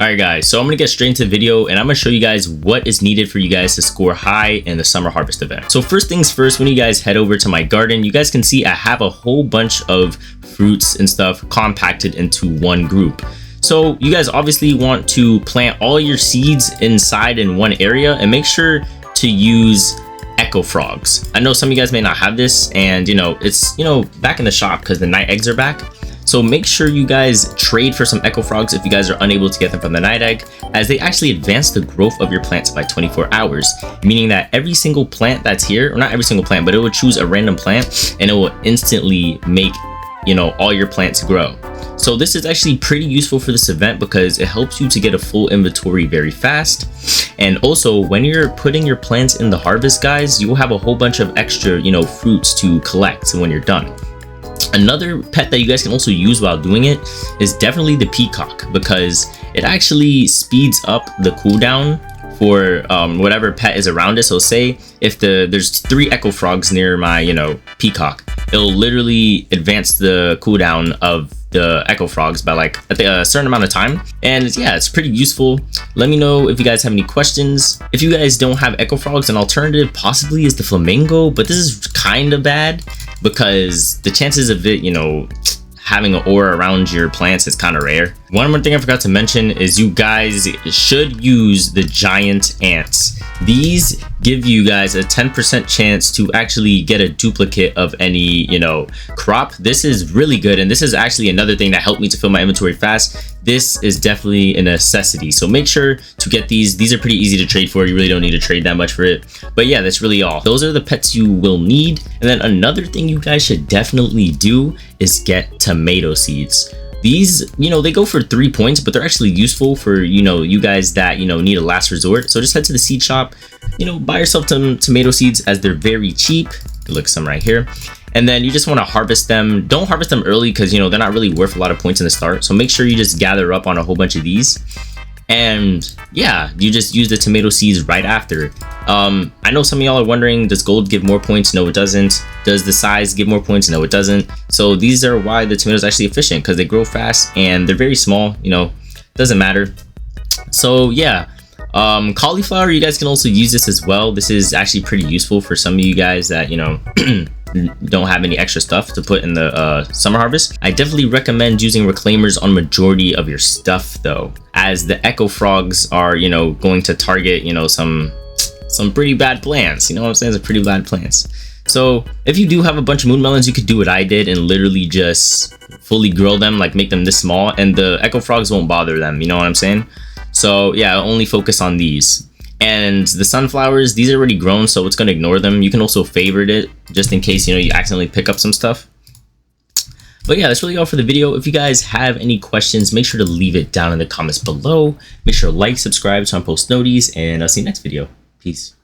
Alright guys, so I'm going to get straight into the video and I'm going to show you guys what is needed for you guys to score high in the summer harvest event. So first things first, when you guys head over to my garden, you guys can see I have a whole bunch of fruits and stuff compacted into one group. So you guys obviously want to plant all your seeds inside in one area and make sure to use echo frogs. I know some of you guys may not have this, and it's back in the shop because the night eggs are back. So make sure you guys trade for some echo frogs if you guys are unable to get them from the night egg, as they actually advance the growth of your plants by 24 hours, meaning that every single plant that's here, or not every single plant, but it will choose a random plant and it will instantly make all your plants grow. So this is actually pretty useful for this event because it helps you to get a full inventory very fast. And also when you're putting your plants in the harvest, guys, you will have a whole bunch of extra fruits to collect when you're done. Another pet that you guys can also use while doing it is definitely the peacock, because it actually speeds up the cooldown for whatever pet is around it. So say if there's 3 echo frogs near my peacock, it'll literally advance the cooldown of the echo frogs by like a certain amount of time. And yeah, it's pretty useful. Let me know if you guys have any questions. If you guys don't have echo frogs, an alternative possibly is the flamingo, but this is kind of bad because the chances of it having an aura around your plants is kind of rare. One more thing I forgot to mention is you guys should use the giant ants. These give you guys a 10% chance to actually get a duplicate of any crop. This is really good, and this is actually another thing that helped me to fill my inventory fast. This is definitely a necessity, so make sure to get these. These are pretty easy to trade for. You really don't need to trade that much for it, but yeah, that's really all. Those are the pets you will need. And then another thing you guys should definitely do is get tomato seeds. These they go for 3 points, but they're actually useful for you guys that need a last resort. So just head to the seed shop, buy yourself some tomato seeds, as they're very cheap. Look, some right here. And then you just want to harvest them. Don't harvest them early because they're not really worth a lot of points in the start. So make sure you just gather up on a whole bunch of these. And yeah, you just use the tomato seeds right after. I know some of y'all are wondering, does gold give more points? No, it doesn't. Does the size give more points? No, it doesn't. So these are why the tomatoes are actually efficient, because they grow fast and they're very small. Doesn't matter. So yeah, cauliflower, you guys can also use this as well. This is actually pretty useful for some of you guys that don't have any extra stuff to put in the summer harvest. I definitely recommend using reclaimers on majority of your stuff though, as the echo frogs are going to target some pretty bad plants. What I'm saying? Some pretty bad plants. So if you do have a bunch of moon melons, you could do what I did and literally just fully grill them, like make them this small, and the echo frogs won't bother them. You know what I'm saying? So yeah, only focus on these. And the sunflowers, these are already grown, so it's going to ignore them. You can also favorite it just in case you accidentally pick up some stuff. But yeah, that's really all for the video. If you guys have any questions, make sure to leave it down in the comments below. Make sure to like, subscribe, so I post noties, and I'll see you next video. Peace.